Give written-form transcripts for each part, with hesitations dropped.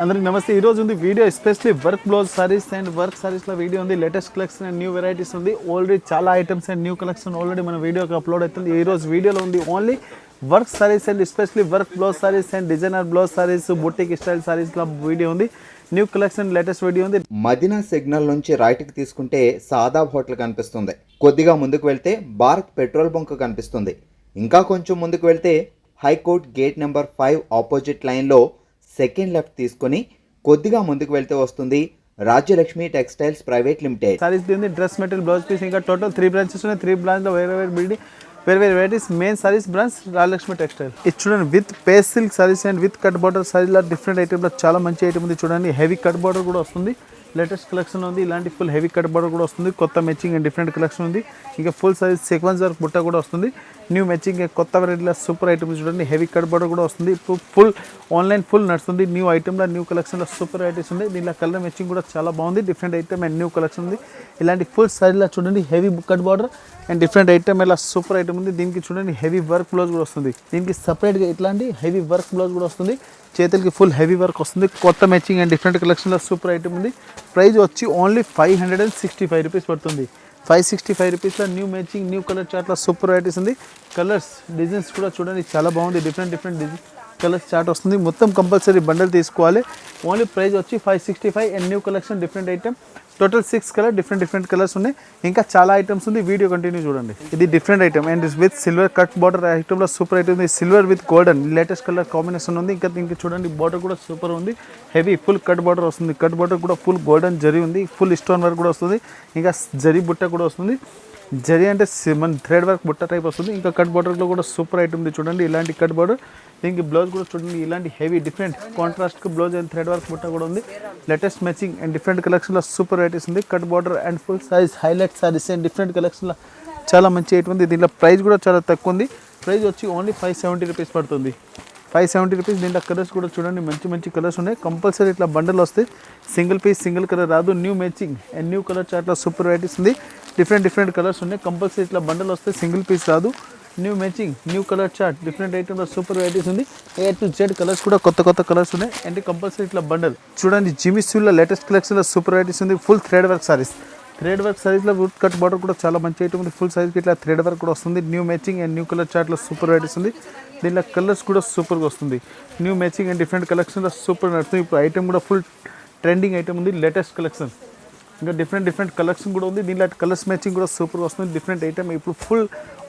అందరికి నమస్తే. ఈ రోజు ఉంది video especially work blouse saris and work saris లో వీడియో ఉంది. Latest collection and new varieties ఉంది. ఆల్రెడీ చాలా items and new collection already మన వీడియోకి అప్లోడ్ అవుతుంది. ఈ రోజు వీడియోలో ఉంది only work saris and especially work blouse saris and designer blouse saris, boutique style saris లో వీడియో ఉంది. న్యూ కలెక్షన్ లేటెస్ట్ వీడియో ఉంది. మదీనా సిగ్నల్ నుంచి రైట్కి తీసుకుంటే సాదాబ్ హోటల్ కనిపిస్తుంది. కొద్దిగా ముందుకు వెళ్తే భారత్ పెట్రోల్ బంక్ కనిపిస్తుంది. ఇంకా కొంచెం ముందుకు వెళ్తే హైకోర్ట్ గేట్ నెంబర్ 5 ఆపోజిట్ లైన్లో సెకండ్ లెఫ్ట్ తీసుకొని కొద్దిగా ముందుకు వెళ్తే వస్తుంది Rajyalakshmi textiles private limited. Saris దీని డ్రెస్ మెటీరియల్, బ్లౌజ్ పీస్, ఇంకా టోటల్ 3 బ్రాంచెస్ ఉన్నాయి. 3 బ్రాంచ్లో వేరే బిల్డింగ్ వేరే varieties. Main saris branch Rajalakshmi textile. ఇది చూడండి విత్ పేస్ silk saris and with cut border సారీలో డిఫరెంట్ ఐటమ్లో చాలా మంచి ఐటమ్ ఉంది. చూడండి హెవీ కట్ బార్డర్ కూడా వస్తుంది. లేటెస్ట్ కలెక్షన్ ఉంది. ఇలాంటి ఫుల్ హెవీ కట్ బార్డర్ కూడా వస్తుంది. కొత్త మ్యాచింగ్ అండ్ డిఫరెంట్ కలెక్షన్ ఉంది. ఇంకా ఫుల్ సైజ్ సీక్వెన్స్ వర్క్ బుట్ట కూడా వస్తుంది. న్యూ మ్యాచింగ్ కొత్త వెరైటీలో సూపర్ ఐటమ్స్ చూడండి. హెవీ కట్ బార్డర్ కూడా వస్తుంది. ఇప్పుడు ఫుల్ ఆన్లైన్ ఫుల్ నడుస్తుంది. న్యూ ఐటమ్లో న్యూ కలెక్షన్లో సూపర్ వెరైటీస్ ఉంది. దీనిలో కలర్ మ్యాచింగ్ కూడా చాలా బాగుంది. Different item and new collection ఉంది. ఇలాంటి ఫుల్ సైజ్లో చూడండి heavy cut border and different item ఇలా సూపర్ ఐటమ్ ఉంది. దీనికి చూడండి హెవీ వర్క్ బ్లౌజ్ కూడా వస్తుంది. దీనికి సపరేట్గా ఇట్లాంటి హెవీ వర్క్ బ్లౌజ్ కూడా వస్తుంది. చేతులకి ఫుల్ హెవీ వర్క్ వస్తుంది. కొత్త మ్యాచింగ్ అండ్ డిఫరెంట్ కలెక్షన్లో సూపర్ ఐటమ్ ఉంది. ప్రైస్ వచ్చి ఓన్లీ 565 రూపీస్ పడుతుంది. 565 రూపీస్లో న్యూ మ్యాచింగ్ న్యూ కలర్ చార్ట్లో సూపర్ వెరైటీస్ ఉంది. కలర్స్ డిజైన్స్ కూడా చూడండి చాలా బాగుంది. డిఫరెంట్ డిజైన్ కలర్స్ చార్ట్ వస్తుంది. మొత్తం కంపల్సరీ బండల్ తీసుకోవాలి. ఓన్లీ ప్రైస్ వచ్చి 565 and new collection different item. Total 6 colour different colours ఉన్నాయి. ఇంకా చాలా ఐటమ్స్ ఉంది. వీడియో కంటిన్యూ చూడండి. ఇది different item and with silver cut border ఐటమ్లో సూపర్ ఐటమ్ ఉంది. Silver with golden latest colour combination ఉంది. ఇంకా చూడండి బార్డర్ కూడా సూపర్ ఉంది. హెవీ ఫుల్ కట్ బార్డర్ వస్తుంది. కట్ బార్డర్ కూడా ఫుల్ గోల్డెన్ జరీ ఉంది. ఫుల్ స్టోన్ వర్క్ కూడా వస్తుంది. ఇంకా జరీ బుట్ట కూడా వస్తుంది. జరీ అంటే మన థ్రెడ్ వర్క్ బుట్ట టైప్ వస్తుంది. ఇంకా కట్ బార్డర్లో కూడా సూపర్ ఐటమ్ ఉంది. చూడండి ఇలాంటి కట్ బార్డర్. దీనికి బ్లౌజ్ కూడా చూడండి ఇలాంటి హెవీ డిఫరెంట్ కాంట్రాస్ట్కి బ్లౌజ్ అండ్ థ్రెడ్ వర్క్ బుట్ట కూడా ఉంది. లేటెస్ట్ మ్యాచింగ్ అండ్ డిఫరెంట్ కలెక్షన్లో సూపర్ వెరైటీస్ ఉంది. Cut border and full size highlight saris and different కలెక్షన్లో చాలా మంచి ఐటమ్ ఉంది. దీంట్లో ప్రైస్ కూడా చాలా తక్కువ ఉంది. ప్రైస్ వచ్చి ఓన్లీ 570 రూపీస్ పడుతుంది. 570 రూపీస్. దీంట్లో కలర్స్ కూడా చూడండి మంచి కలర్స్ ఉన్నాయి. కంపల్సరీ ఇట్లా బండల్ వస్తాయి. సింగిల్ పీస్ సింగిల్ కలర్ రాదు. New matching and new colour చార్ట్లో సూపర్ వెరైటీస్ ఉంది. డిఫరెంట్ కలర్స్ ఉన్నాయి. కంపల్సరీ ఇట్లా బండల్ వస్తాయి. సింగిల్ పీస్ రాదు. New matching new colour chart different ఐటమ్లో సూపర్ వెరైటీస్ ఉంది. A to Z కలర్స్ కూడా కొత్త కలర్స్ ఉన్నాయి. అండ్ కంపల్సరీ ఇట్లా బండల్ చూడండి. జిమిస్యూల్లో లేటెస్ట్ కలెక్షన్లో సూపర్ వెరైటీస్ ఉంది. Full thread work saris. Thread work సారీస్లో వుడ్ కట్ బార్డర్ కూడా చాలా మంచి ఐటమ్ ఉంది. ఫుల్ సైజ్కి ఇట్లా థ్రెడ్ వర్క్ కూడా వస్తుంది. New matching and new colour చార్ట్లో సూపర్ వెరైటీస్ ఉంది. దీనిలో కలర్స్ కూడా సూపర్గా వస్తుంది. న్యూ మ్యాచింగ్ అండ్ డిఫరెంట్ కలెక్షన్లో సూపర్ నడుస్తుంది. ఇప్పుడు ఐటమ్ కూడా ఫుల్ ట్రెండింగ్ ఐటమ్ ఉంది. లేటెస్ట్ కలెక్షన్ ఇంకా డిఫరెంట్ కలెక్షన్ కూడా ఉంది. దీనిలో కలర్స్ మ్యాచింగ్ కూడా సూపర్గా వస్తుంది. డిఫరెంట్ ఐటమ్ ఇప్పుడు ఫుల్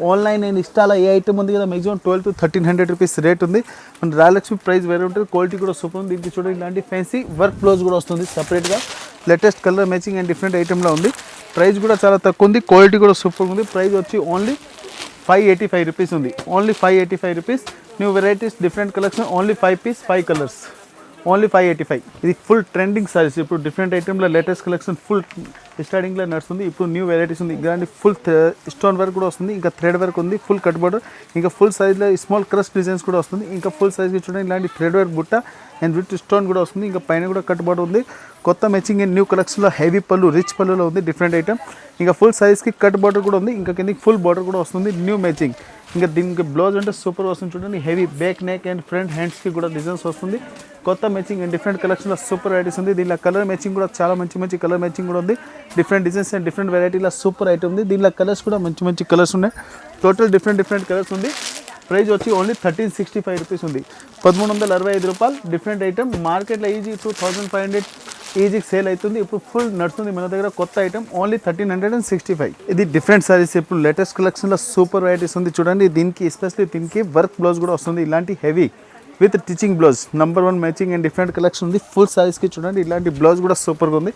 ఆన్లైన్ అండ్ ఇన్స్టాలో ఏ ఐటమ్ ఉంది కదా మ్యాక్సిమం 1200 to 1300 రూపీస్ రేట్ ఉంది. మన రాయలక్ష్మి ప్రైస్ వేరే ఉంటుంది. క్వాలిటీ కూడా సూపర్ ఉంది. దీనికి చూడండి ఇలాంటి ఫ్యాన్సీ వర్క్ బ్లౌజ్ కూడా వస్తుంది సపరేట్గా. Latest colour matching and different ఐటమ్లో ఉంది. ప్రైస్ కూడా చాలా తక్కువ ఉంది. క్వాలిటీ కూడా సూపర్ ఉంది. ప్రైస్ వచ్చి ఓన్లీ 585 రూపీస్ ఉంది. Only 585 rupees. New varieties different collection. Only 5 piece 5 colours. Only 585. ఇది ఫుల్ ట్రెండింగ్ సారీస్. ఇప్పుడు డిఫరెంట్ ఐటమ్లో లేటెస్ట్ కలెక్షన్ ఫుల్ స్టార్టింగ్లో నడుస్తుంది. ఇప్పుడు న్యూ వెరైటీస్ ఉంది. ఇలాంటి ఫుల్ స్టోన్ వర్క్ కూడా వస్తుంది. ఇంకా థ్రెడ్ వర్క్ ఉంది. Full cut border. ఇంకా ఫుల్ సైజ్లో స్మాల్ క్రష్ డిజైన్స్ కూడా వస్తుంది. ఇంకా ఫుల్ సైజ్కి చూడండి ఇలాంటి థ్రెడ్ వర్క్ బుట్ట అండ్ విత్ స్టోన్ కూడా వస్తుంది. ఇంకా పైన కూడా కట్ బార్డర్ ఉంది. కొత్త మ్యాచింగ్ అండ్ న్యూ కలెక్షన్లో హెవీ పళ్ళు రిచ్ పళ్ళులో ఉంది. Different item. ఇంకా ఫుల్ సైజ్కి కట్ బార్డర్ కూడా ఉంది. ఇంకా కిందకి ఫుల్ బార్డర్ కూడా వస్తుంది. New matching. ఇంకా దీనికి బ్లౌజ్ అంటే సూపర్ వస్తుంది. చూడండి heavy back neck and front హ్యాండ్స్కి కూడా డిజైన్స్ వస్తుంది. కొత్త మ్యాచింగ్ అండ్ డిఫరెంట్ కలెక్షన్లో సూపర్ వెరైటీస్ ఉంది. దీనిలో కలర్ మ్యాచింగ్ కూడా చాలా మంచి కలర్ మ్యాచింగ్ కూడా ఉంది. డిఫరెంట్ డిజైన్స్ అండ్ డిఫరెంట్ వెరైటీలో సూపర్ ఐటమ్ ఉంది. దీనిలో కలర్స్ కూడా మంచి కలర్స్ ఉన్నాయి. టోటల్ డిఫరెంట్ కలర్స్ ఉంది. ప్రైస్ వచ్చి ఓన్లీ 1365 రూపీస్ ఉంది. 1365 రూపాయలు. డిఫరెంట్ ఐటమ్. మార్కెట్లో ఈజీ 2500 ఈజీకి సేల్ అవుతుంది. ఇప్పుడు ఫుల్ నడుస్తుంది మన దగ్గర కొత్త ఐటమ్. ఓన్లీ 1365. ఇది డిఫరెంట్ సారీస్. ఇప్పుడు లేటెస్ట్ కలెక్షన్లో సూపర్ వెరైటీస్ ఉంది. చూడండి దీనికి ఎస్పెషల్లీ దీనికి వర్క్ బ్లౌజ్ కూడా వస్తుంది. ఇలాంటి heavy with teaching blouse number 1 matching and different collection ఉంది. ఫుల్ సారీస్కి చూడండి ఇలాంటి బ్లౌజ్ కూడా సూపర్గా ఉంది.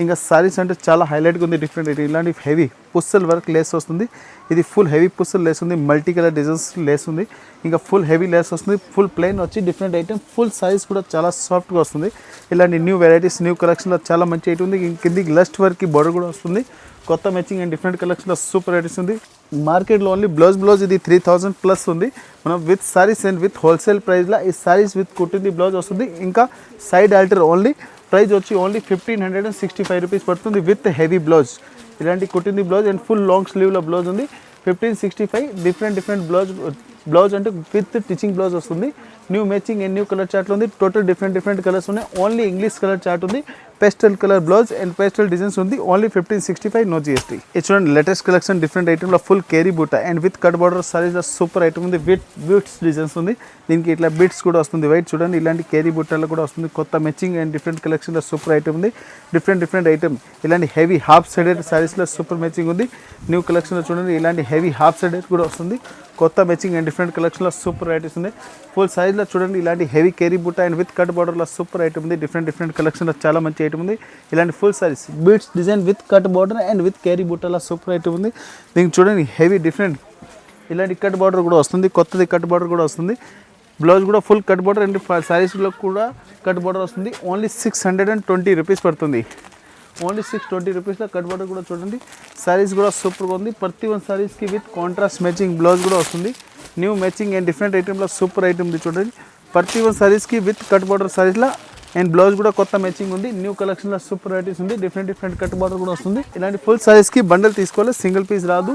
ఇంకా సారీస్ అంటే చాలా హైలైట్గా ఉంది. డిఫరెంట్ ఇలాంటి హెవీ పుస్సల్ వర్క్ లేస్ వస్తుంది. ఇది ఫుల్ హెవీ పుస్సల్ లేస్ ఉంది. మల్టీ కలర్ డిజైన్స్ లేస్ ఉంది. ఇంకా ఫుల్ హెవీ లేస్ వస్తుంది. ఫుల్ ప్లెయిన్ వచ్చి డిఫరెంట్ ఐటమ్. ఫుల్ సైజ్ కూడా చాలా సాఫ్ట్గా వస్తుంది. ఇలాంటి న్యూ వెరైటీస్ న్యూ కలెక్షన్లో చాలా మంచి ఐటమ్ ఉంది. కిందికి లస్ట్ వర్క్కి బోర్డర్ కూడా వస్తుంది. కొత్త మ్యాచింగ్ అండ్ డిఫరెంట్ కలెక్షన్లో సూపర్ వెరైటీస్ ఉంది. మార్కెట్లో ఓన్లీ బ్లౌజ్ ఇది 3000 ప్లస్ ఉంది. మనం with saris and with wholesale ప్రైస్లో ఈ సారీస్ విత్ కుట్టింది బ్లౌజ్ వస్తుంది. ఇంకా సైడ్ ఆల్టర్ ఓన్లీ ప్రైస్ వచ్చి ఓన్లీ 1565 రూపీస్ పడుతుంది విత్ హెవీ బ్లౌజ్. ఇలాంటి కుట్టింది బ్లౌజ్ అండ్ ఫుల్ లాంగ్ స్లీవ్లో బ్లౌజ్ ఉంది. 1565. డిఫరెంట్ బ్లౌజ్ అంటే విత్ టిచింగ్ బ్లౌజ్ వస్తుంది. New matching and new colour చార్ట్లో ఉంది. టోటల్ డిఫరెంట్ కలర్స్ ఉన్నాయి. ఓన్లీ ఇంగ్లీష్ కలర్ చార్ట్ ఉంది. Pastel colour blouse and pastel designs ఉంది. Only 1565 no GST. ఇది చూడండి లేటెస్ట్ కలెక్షన్ డిఫరెంట్ ఐటమ్లో ఫుల్ కేరీ బూటా and with cut border saris super item ఉంది. విత్ బీట్స్ డిజైన్స్ ఉంది. దీనికి ఇట్లా బీట్స్ కూడా వస్తుంది. వైట్ చూడండి ఇలాంటి కేరీ బూటాలో కూడా వస్తుంది. కొత్త మ్యాచింగ్ అండ్ డిఫరెంట్ కలెక్షన్లో సూపర్ ఐటమ్ ఉంది. డిఫరెంట్ ఐటమ్ ఇలాంటి హెవీ హాఫ్ సైడెడ్ సారీస్లో సూపర్ మ్యాచింగ్ ఉంది. న్యూ కలెక్షన్లో చూడండి ఇలాంటి హెవీ హాఫ్ సైడెడ్ కూడా వస్తుంది. కొత్త మ్యాచింగ్ అండ్ డిఫరెంట్ కలెక్షన్లో సూపర్ వెరైటీస్ ఉంది. ఫుల్ సైజ్లో చూడండి ఇలాంటి హెవీ కేరీ బుట్ట అండ్ విత్ కట్ బార్డర్లో సూపర్ ఐటమ్ ఉంది. డిఫరెంట్ కలెక్షన్లో చాలా మంచి ఐటమ్ ఉంది. ఇలాంటి full saris beads design with cut border and with కేరీ బుట్టలో సూపర్ ఐటమ్ ఉంది. దీనికి చూడండి హెవీ డిఫరెంట్ ఇలాంటి కట్ బార్డర్ కూడా వస్తుంది. కొత్తది కట్ బార్డర్ కూడా వస్తుంది. బ్లౌజ్ కూడా ఫుల్ కట్ బార్డర్ అండ్ సారీస్లో కూడా కట్ బార్డర్ వస్తుంది. ఓన్లీ 620 రూపీస్ పడుతుంది. ఓన్లీ 620 రూపీస్లో కట్ బార్డర్ కూడా చూడండి. సారీస్ కూడా సూపర్గా ఉంది. ప్రతి వన్ సారీస్కి విత్ కాంట్రాస్ట్ మ్యాచింగ్ బ్లౌజ్ కూడా వస్తుంది. న్యూ మ్యాచింగ్ అండ్ డిఫరెంట్ ఐటమ్లో సూపర్ ఐటమ్ ఉంది చూడండి. ప్రతి వన్ సారీస్కి విత్ కట్ బార్డర్ సారీస్లో అండ్ బ్లౌజ్ కూడా కొత్త మ్యాచింగ్ ఉంది. న్యూ కలెక్షన్లో సూపర్ వెరైటీస్ ఉంది. డిఫరెంట్ కట్ బార్డర్ కూడా వస్తుంది. ఇలాంటి ఫుల్ సారీస్కి బండల్ తీసుకోవాలి. సింగిల్ పీస్ రాదు.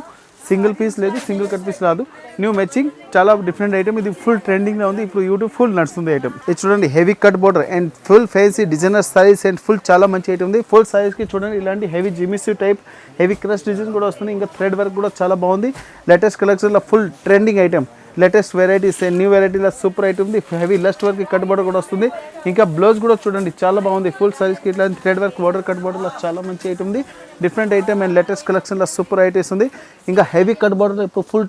సింగిల్ పీస్ లేదు, సింగిల్ కట్ పీస్ రాదు. న్యూ మ్యాచింగ్ చాలా డిఫరెంట్ ఐటమ్. ఇది ఫుల్ ట్రెండింగ్లో ఉంది. ఇప్పుడు యూట్యూబ్ ఫుల్ నడుస్తుంది ఐటమ్. ఇది చూడండి heavy cut border and full fancy designer saris and full చాలా మంచి ఐటమ్ ఉంది. ఫుల్ సారీస్కి చూడండి ఇలాంటి హెవీ జిమిసీ టైప్ హెవీ క్రష్ డిజైన్ కూడా వస్తుంది. ఇంకా థ్రెడ్ వర్క్ కూడా చాలా బాగుంది. లేటెస్ట్ కలెక్షన్లో full trending item. Latest varieties and new వెరైటీలో సూపర్ ఐటమ్ ఉంది. హెవీ లస్ట్ వర్క్ కట్ బార్డర్ కూడా వస్తుంది. ఇంకా బ్లౌజ్ కూడా చూడండి చాలా బాగుంది. ఫుల్ సారీస్కి ఇట్లాంటి థ్రెడ్ వర్క్ బార్డర్ కట్ బార్డర్లో చాలా మంచి ఐటమ్ ఉంది. డిఫరెంట్ ఐటమ్ అండ్ లేటెస్ట్ కలెక్షన్లో సూపర్ ఐటమ్స్ ఉంది. ఇంకా హెవీ కట్ బార్డర్ ఇప్పుడు ఫుల్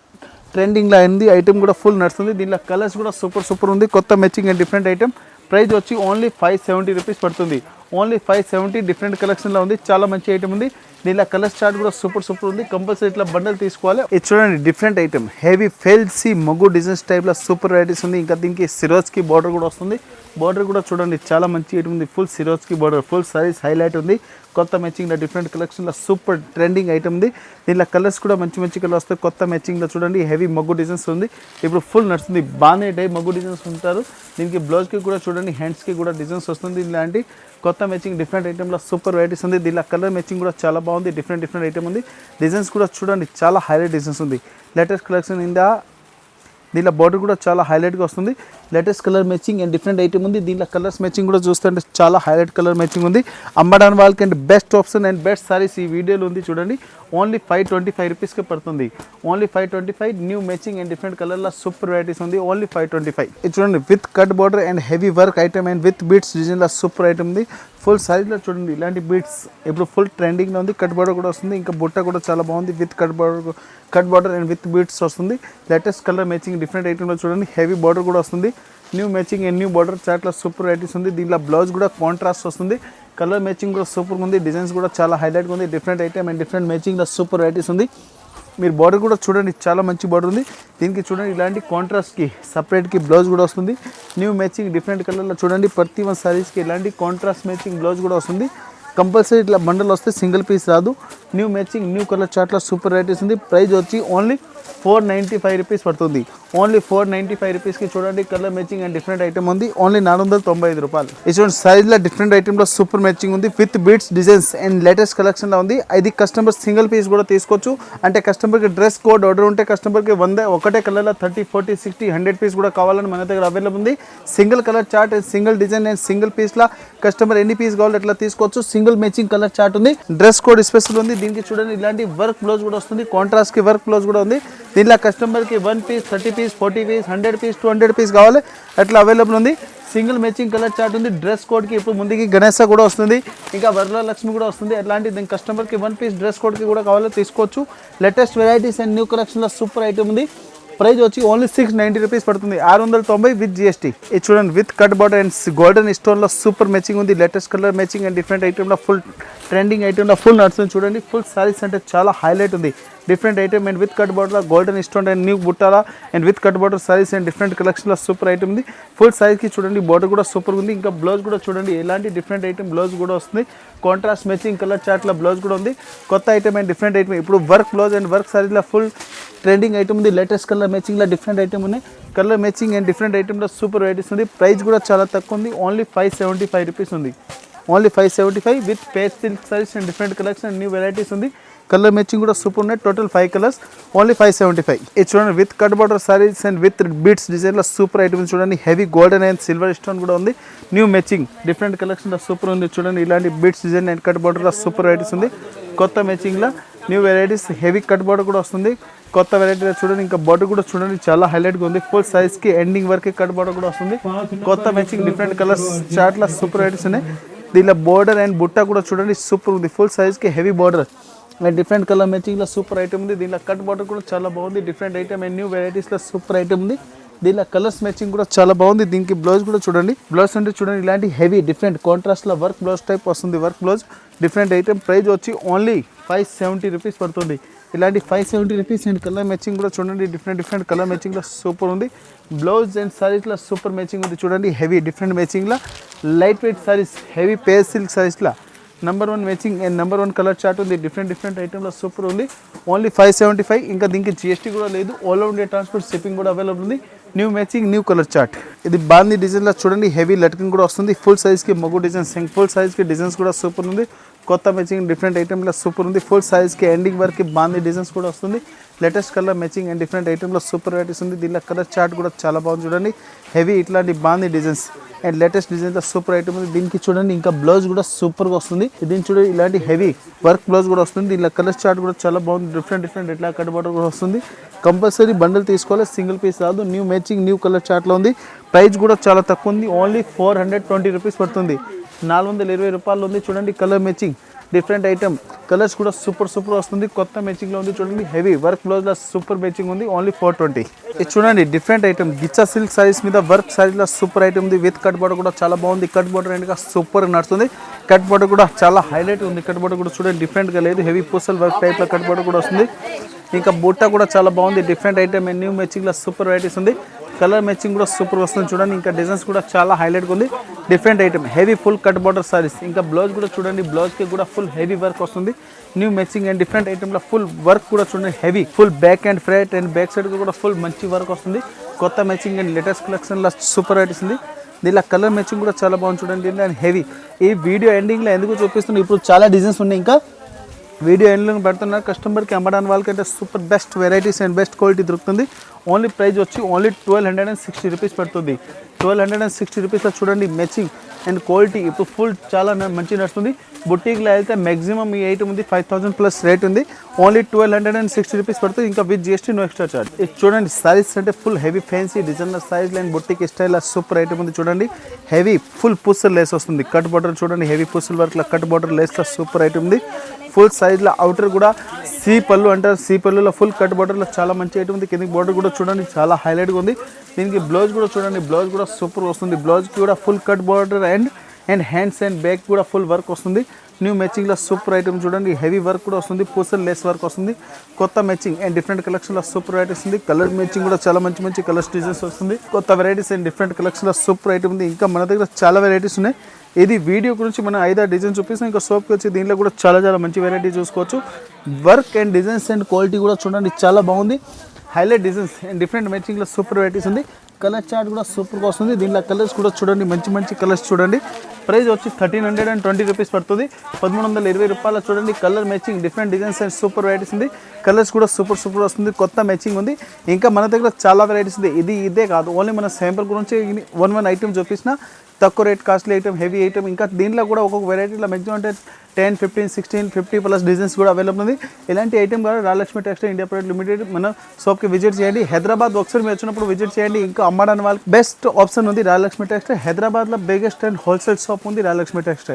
ట్రెండింగ్లో అయింది. ఐటమ్ కూడా ఫుల్ నడుస్తుంది. దీనిలో కలర్స్ కూడా సూపర్ ఉంది. కొత్త matching and different item. Price వచ్చి ఓన్లీ 570 రూపీస్ పడుతుంది. ఓన్లీ 570 డిఫరెంట్ కలెక్షన్లో ఉంది. చాలా మంచి ఐటమ్ ఉంది. దీనిలో కలర్ చార్ట్ కూడా సూపర్ ఉంది. కంపల్సరీ ఇట్లా బండల్ తీసుకోవాలి. ఇది చూడండి డిఫరెంట్ ఐటమ్ హెవీ ఫెల్సీ మొగ్గు డిజైన్స్ టైప్లో సూపర్ వెరైటీస్ ఉంది. ఇంకా దీనికి సిరోజ్కి బార్డర్ కూడా వస్తుంది. బార్డర్ కూడా చూడండి చాలా మంచి ఐటమ్ ఉంది. ఫుల్ సిరోజ్కి బార్డర్ ఫుల్ సారీస్ హైలైట్ ఉంది. కొత్త మ్యాచింగ్లో డిఫరెంట్ కలెక్షన్లో సూపర్ ట్రెండింగ్ ఐటమ్ ఉంది. దీనిలో కలర్స్ కూడా మంచి కలర్ వస్తాయి. కొత్త మ్యాచింగ్లో చూడండి హెవీ మగ్గు డిజైన్స్ ఉంది. ఇప్పుడు ఫుల్ నడుస్తుంది. బాగానే టైప్ మగ్గు డిజైన్స్ ఉంటారు. దీనికి బ్లౌజ్కి కూడా చూడండి హ్యాండ్స్కి కూడా డిజైన్స్ వస్తుంది. ఇలాంటి కొత్త మ్యాచింగ్ డిఫరెంట్ ఐటమ్లో సూపర్ వెరైటీస్ ఉంది. దీనిలో కలర్ మ్యాచింగ్ కూడా చాలా బాగుంది. డిఫరెంట్ ఐటమ్ ఉంది. డిజైన్స్ కూడా చూడండి చాలా హైలైట్ డిజైన్స్ ఉంది. లేటెస్ట్ కలెక్షన్ ఇందా దీనిలో బార్డర్ కూడా చాలా హైలైట్గా వస్తుంది. Latest colour matching and different item ఉంది. దీనిలో కలర్స్ మ్యాచింగ్ కూడా చూస్తుంటే చాలా హైలైట్ కలర్ మ్యాచింగ్ ఉంది. అమ్మడానికి వాళ్ళకి and best option and best saris ఈ వీడియోలో ఉంది చూడండి. ఓన్లీ 525 రూపీస్కి పడుతుంది. Only 525 new matching and different కలర్లో సూపర్ వెరైటీస్ ఉంది. ఓన్లీ 525. ఇది చూడండి with cut border and heavy work item and with beads డిజైన్లో సూపర్ ఐటమ్ ఉంది. ఫుల్ సారీలో చూడండి ఇలాంటి బీట్స్ ఇప్పుడు ఫుల్ ట్రెండింగ్లో ఉంది. కట్ బార్డర్ కూడా వస్తుంది. ఇంకా బుట్ట కూడా చాలా బాగుంది. With cut border and with beads వస్తుంది. లేటెస్ట్ కలర్ మ్యాచింగ్ డిఫరెంట్ ఐటమ్లో చూడండి హెవీ బార్డర్ కూడా వస్తుంది. New matching and new border చాట్లో సూపర్ వెరైటీస్ ఉంది. దీనిలో బ్లౌజ్ కూడా కాంట్రాస్ట్ వస్తుంది. కలర్ మ్యాచింగ్ కూడా సూపర్ ఉంది. డిజైన్స్ కూడా చాలా హైలైట్గా ఉంది. డిఫరెంట్ ఐటమ్ అండ్ డిఫరెంట్ మ్యాచింగ్లో సూపర్ వెరైటీస్ ఉంది. మీరు బార్డర్ కూడా చూడండి చాలా మంచి బార్డర్ ఉంది. దీనికి చూడండి ఇలాంటి కాంట్రాస్ట్కి సపరేట్కి బ్లౌజ్ కూడా వస్తుంది. న్యూ మ్యాచింగ్ డిఫరెంట్ కలర్లో చూడండి ప్రతి వన్ సారీస్కి ఇలాంటి కాంట్రాస్ట్ మ్యాచింగ్ బ్లౌజ్ కూడా వస్తుంది. కంపల్సరీ ఇట్లా బండల్ వస్తే సింగిల్ పీస్ రాదు. న్యూ మ్యాచింగ్ న్యూ కలర్ చార్ట్లో సూపర్ వెరైటీస్ ఉంది. ప్రైస్ వచ్చి ఓన్లీ 495 రూపీస్ పడుతుంది. ఓన్లీ 495 రూపీస్కి చూడండి colour matching and different item ఉంది. ఓన్లీ 495 రూపాయలు. ఈ చూడండి సైజ్లో డిఫరెంట్ ఐటమ్లో సూపర్ మ్యాచింగ్ ఉంది. With beads designs and latest కలెక్షన్లో ఉంది. ఇది కస్టమర్ సింగిల్ పీస్ కూడా తీసుకోవచ్చు. అంటే కస్టమర్కి డ్రెస్ కోడ్ ఆర్డర్ ఉంటే కస్టమర్కి ఒకటే కలర్లో 30, 40, 60, 100 పీస్ కూడా కావాలని మన దగ్గర అవైలబుల్ ఉంది. Single colour chart and single design and single పీస్లో కస్టమర్ ఎన్ని పీస్ కావాలో అట్లా తీసుకోవచ్చు. సింగిల్ మ్యాచింగ్ కలర్ చార్ట్ ఉంది. డ్రెస్ కోడ్ స్పెషల్ ఉంది. దీనికి చూడండి ఇలాంటి వర్క్ బ్లౌజ్ కూడా వస్తుంది. కాంట్రాస్ట్కి వర్క్ బ్లౌజ్ కూడా ఉంది. దీనిలో కస్టమర్కి 1 piece, 30 piece, 40 piece, 100 piece, 200 piece కావాలి అట్లా అవైలబుల్ ఉంది. సింగిల్ మ్యాచింగ్ కలర్ చార్ట్ ఉంది. డ్రెస్ కోడ్కి ఇప్పుడు ముందుకి గణేశ కూడా వస్తుంది. ఇంకా వరలక్ష్మి కూడా వస్తుంది. అట్లాంటి దీని కస్టమర్కి 1 పీస్ డ్రెస్ కోడ్కి కూడా కావాలో తీసుకోవచ్చు. లేటెస్ట్ వెరైటీస్ అండ్ న్యూ కలెక్షన్లో సూపర్ ఐటమ్ ఉంది. ప్రైస్ వచ్చి ఓన్లీ 690 రూపీస్ పడుతుంది. 690 విత్ GST. ఇది చూడండి with cut border and golden స్టోన్లో సూపర్ మ్యాచింగ్ ఉంది. Latest colour matching and different ఐటమ్లో ఫుల్ ట్రెండింగ్ ఐటమ్లో ఫుల్ నడుస్తుంది చూడండి. ఫుల్ సారీస్ అంటే చాలా హైలైట్ ఉంది. Different item and with cut border golden stone and new బుట్టాల and with cut border saris and different కలెక్షన్లో సూపర్ ఐటమ్ ఉంది. ఫుల్ సారీస్కి చూడండి బార్డర్ కూడా సూపర్ ఉంది. ఇంకా బ్లౌజ్ కూడా చూడండి ఎలాంటి డిఫరెంట్ ఐటమ్ బ్లౌజ్ కూడా వస్తుంది. కాంట్రాస్ట్ మ్యాచింగ్ కలర్ చార్ట్లో బ్లౌజ్ కూడా ఉంది. కొత్త ఐటమ్ అండ్ డిఫరెంట్ ఐటమ్ ఇప్పుడు వర్క్ బ్లౌజ్ అండ్ వర్క్ సారీస్లో ఫుల్ ట్రెండింగ్ ఐటమ్ ఉంది. లేటెస్ట్ కలర్ మ్యాచింగ్లో డిఫరెంట్ ఐటమ్ ఉన్నాయి. కలర్ మ్యాచింగ్ అండ్ డిఫరెంట్ ఐటమ్లో సూపర్ వెరైటీస్ ఉంది. ప్రైస్ కూడా చాలా తక్కువ ఉంది. ఓన్లీ 575 రూపీస్ ఉంది. Only 575 with page silk saris and different collection and new varieties ఉంది. కలర్ మ్యాచింగ్ కూడా సూపర్ ఉన్నాయి. Total 5 colours, only 575. ఇది చూడండి with cut border saris and with beads డిజైన్లో సూపర్ ఐటమ్స్ చూడండి. Heavy golden and silver stone కూడా ఉంది. New matching different collection super ఉంది చూడండి. ఇలాంటి బీట్స్ డిజైన్ అండ్ కట్ బార్డర్లో సూపర్ వెరైటీస్ ఉంది. కొత్త మ్యాచింగ్లో new varieties heavy cut border కూడా వస్తుంది. కొత్త వెరైటీలో చూడండి. ఇంకా బార్డర్ కూడా చూడండి చాలా హైలైట్గా ఉంది. ఫుల్ సైజ్కి ఎండింగ్ వరకు కట్ బార్డర్ కూడా వస్తుంది. కొత్త మ్యాచింగ్ డిఫరెంట్ కలర్స్ చార్ట్లో సూపర్ వెరైటీస్ ఉన్నాయి. దీనిలో బోర్డర్ అండ్ బుట్ట కూడా చూడండి సూపర్ ఉంది. ఫుల్ సైజ్కి heavy border and different colour మ్యాచింగ్లో సూపర్ ఐటమ్ ఉంది. దీనిలో కట్ బార్డర్ కూడా చాలా బాగుంది. డిఫరెంట్ ఐటమ్ అండ్ న్యూ వెరైటీస్లో సూపర్ ఐటమ్ ఉంది. దీనిలో కలర్స్ మ్యాచింగ్ కూడా చాలా బాగుంది. దీనికి బ్లౌజ్ కూడా చూడండి. బ్లౌజ్ అంటే చూడండి ఇలాంటి హెవీ డిఫరెంట్ కాంట్రాస్ట్లో వర్క్ బ్లౌజ్ టైప్ వస్తుంది. Work blouse different item. Price వచ్చి ఓన్లీ 570 రూపీస్ పడుతుంది. ఇలాంటి 570 రూపీస్ అండ్ కలర్ మ్యాచింగ్ కూడా చూడండి. డిఫరెంట్ కలర్ మ్యాచింగ్లో సూపర్ ఉంది. బ్లౌజ్ అండ్ సారీస్లో సూపర్ మ్యాచింగ్ ఉంది చూడండి. హెవీ డిఫరెంట్ మ్యాచింగ్లో light weight saris, heavy pace silk సారీస్లో number 1 matching and number 1 colour chart ఉంది. డిఫరెంట్ ఐటమ్లో సూపర్ ఉంది. ఓన్లీ 575. ఇంకా దీనికి GST కూడా లేదు. All over India transport shipping కూడా అవైలబుల్ ఉంది. New matching new colour chart. ఇది బాందీ డిజైన్లో చూడండి. హెవీ లట్కింగ్ కూడా వస్తుంది. ఫుల్ సైజ్కి మగ్గు డిజైన్స్, ఫుల్ సైజ్కి డిజైన్స్ కూడా సూపర్ ఉంది. కొత్త మ్యాచింగ్ డిఫరెంట్ ఐటమ్లో సూపర్ ఉంది. ఫుల్ సైజ్కి ఎండింగ్ వరకు బాందీ డిజైన్స్ కూడా వస్తుంది. Latest colour matching and different ఐటమ్లో సూపర్ వెరైటీస్ ఉంది. దీనిలో కలర్ చార్ట్ కూడా చాలా బాగుంది చూడండి. హెవీ ఇట్లాంటి బాందీ డిజైన్స్ అండ్ లేటెస్ట్ డిజైన్లో సూపర్ ఐటమ్ ఉంది. దీనికి చూడండి ఇంకా బ్లౌజ్ కూడా సూపర్గా వస్తుంది. దీనికి చూడండి ఇలాంటి హెవీ వర్క్ బ్లౌజ్ కూడా వస్తుంది. దీనిలో కలర్ చార్ట్ కూడా చాలా బాగుంది. డిఫరెంట్ ఇట్లా కట్ బార్డర్ కూడా వస్తుంది. కంపల్సరీ బండిల్ తీసుకోవాలి, సింగిల్ పీస్ రాదు. న్యూ మ్యాచింగ్ న్యూ కలర్ చార్ట్లో ఉంది. ప్రైస్ కూడా చాలా తక్కువ ఉంది. ఓన్లీ 420 రూపీస్ పడుతుంది. 420 రూపాయలు ఉంది చూడండి. Colour matching different item, colours కూడా సూపర్ వస్తుంది. కొత్త మ్యాచింగ్లో ఉంది చూడండి. హెవీ వర్క్ బ్లౌజ్లో సూపర్ మ్యాచింగ్ ఉంది. ఓన్లీ 420. ఇది చూడండి డిఫరెంట్ ఐటమ్ గిచ్చా సిల్క్ సారీస్ మీద వర్క్ సారీలో సూపర్ ఐటమ్ ఉంది. విత్ కట్ బార్డర్ కూడా చాలా బాగుంది. కట్ బార్డర్ అండ్ సూపర్ నడుస్తుంది. కట్ బార్డర్ కూడా చాలా హైలైట్ ఉంది. కట్ బార్డర్ కూడా చూడండి డిఫరెంట్గా లేదు. హెవీ పూసల్ వర్క్ టైప్లో కట్ బార్డర్ కూడా వస్తుంది. ఇంకా బుట్ట కూడా చాలా బాగుంది. డిఫరెంట్ ఐటమ్ అండ్ న్యూ మ్యాచింగ్లో సూపర్ వెరైటీస్ ఉంది. కలర్ మ్యాచింగ్ కూడా సూపర్ వస్తుంది చూడండి. ఇంకా డిజైన్స్ కూడా చాలా హైలైట్గా ఉంది. Different item heavy full cut border saris. ఇంకా బ్లౌజ్ కూడా చూడండి. బ్లౌజ్కి కూడా ఫుల్ హెవీ వర్క్ వస్తుంది. న్యూ మ్యాచింగ్ అండ్ డిఫరెంట్ ఐటమ్లో ఫుల్ వర్క్ కూడా చూడండి. Heavy full back and front and back side కూడా ఫుల్ మంచి వర్క్ వస్తుంది. కొత్త మ్యాచింగ్ అండ్ లేటెస్ట్ కలెక్షన్లో సూపర్ వెరైటీస్ ఉంది. దీనిలో కలర్ మ్యాచింగ్ కూడా చాలా బాగుంది చూడండి. దీని హెవీ ఈ వీడియో ఎండింగ్లో ఎందుకు చూపిస్తున్నాను, ఇప్పుడు చాలా డిజైన్స్ ఉన్నాయి. ఇంకా వీడియో ఎండ్లో పెడుతున్నారు. కస్టమర్కి అమ్మడానికి వాళ్ళకంటే super best varieties and best quality దొరుకుతుంది. ఓన్లీ ప్రైస్ వచ్చి ఓన్లీ 1260 రూపీస్ పడుతుంది. 1260 రూపీస్లో చూడండి మ్యాచింగ్ అండ్ క్వాలిటీ ఇప్పుడు ఫుల్ చాలా మంచి నడుస్తుంది. బుటీక్లో అయితే మ్యాక్సిమం ఈ ఐటమ్ ఉంది 5000 ప్లస్ రేట్ ఉంది. ఓన్లీ 1260 రూపీస్ పడుతుంది. ఇంకా with GST no extra charge. ఇది చూడండి సారీస్ అంటే full heavy fancy designer saris and boutique style super item ఉంది చూడండి. హెవీ ఫుల్ పూసల్ లేస్ వస్తుంది. కట్ బార్డర్ చూడండి. హెవీ పూసల్ వర్క్లో కట్ బార్డర్ లేస్లో సూపర్ ఐటమ్ ఉంది. ఫుల్ సైజ్లో అవుటర్ కూడా సీ పళ్ళు అంటారు. సీ పళ్ళులో ఫుల్ కట్ బార్డర్లో చాలా మంచి ఐటమ్ ఉంది. కింద బార్డర్ కూడా చూడండి చాలా హైలైట్గా ఉంది. దీనికి బ్లౌజ్ కూడా చూడండి. బ్లౌజ్ కూడా సూపర్ వస్తుంది. బ్లౌజ్కి కూడా full cut border and hands and back కూడా ఫుల్ వర్క్ వస్తుంది. న్యూ మ్యాచింగ్లో సూపర్ ఐటమ్ చూడండి. హెవీ వర్క్ కూడా వస్తుంది. పూసల్ లేస్ వర్క్ వస్తుంది. కొత్త మ్యాచింగ్ అండ్ డిఫరెంట్ కలెక్షన్లో సూపర్ వెరైటీస్ ఉంది. కలర్ మ్యాచింగ్ కూడా చాలా మంచి కలర్స్ డిజైన్స్ వస్తుంది. కొత్త వెరైటీస్ అండ్ డిఫరెంట్ కలెక్షన్లో సూపర్ ఐటమ్ ఉంది. ఇంకా మన దగ్గర చాలా వెరైటీస్ ఉన్నాయి. ఇది వీడియో గురించి మనం 5-6 డిజైన్స్ చూపిస్తాం. ఇంకా సోప్కి వచ్చి దీంట్లో కూడా చాలా మంచి వెరైటీ చూసుకోవచ్చు. Work and designs and quality కూడా చూడండి చాలా బాగుంది. హైలైట్ డిజైన్స్ అండ్ డిఫరెంట్ మ్యాచింగ్లో సూపర్ వెరైటీస్ ఉంది. కలర్ చార్ట్ కూడా సూపర్గా వస్తుంది. దీంట్లో కలర్స్ కూడా చూడండి మంచి కలర్స్ చూడండి. ప్రైస్ వచ్చి 1320 రూపీస్ పడుతుంది. 1320 రూపాయలు చూడండి. Colour matching different designs and super varieties ఉంది. కలర్స్ కూడా సూపర్ వస్తుంది. కొత్త మ్యాచింగ్ ఉంది. ఇంకా మన దగ్గర చాలా వెరైటీస్ ఉంది. ఇదే కాదు, ఓన్లీ మన శాంపుల్ గురించి 1 ఐటమ్ చూపించిన తక్కువ rate costly item, heavy item. ఇంకా దీంట్లో కూడా ఒక్కొక్క వెరైటీలో మ్యాక్సిమం అంటే 10, 15, 16, 50 ప్లస్ డిజైన్స్ కూడా అవైలబుల్ ఉంది. ఇలాంటి ఐటమ్ కూడా Rajalakshmi textile India private limited మన షాప్కి విజిట్ చేయండి. హైదరాబాద్ ఒకసారి మీరు వచ్చినప్పుడు విజిట్ చేయండి. ఇంకా అమ్మడానికి వాళ్ళకి బెస్ట్ ఆప్షన్ ఉంది రాజలక్ష్మి టెక్స్టైల్. హైదరాబాద్లో బిగ్గెస్ట్ అండ్ హోల్సేల్ షాప్ ఉంది రాజలక్ష్మి టెక్స్టైల్.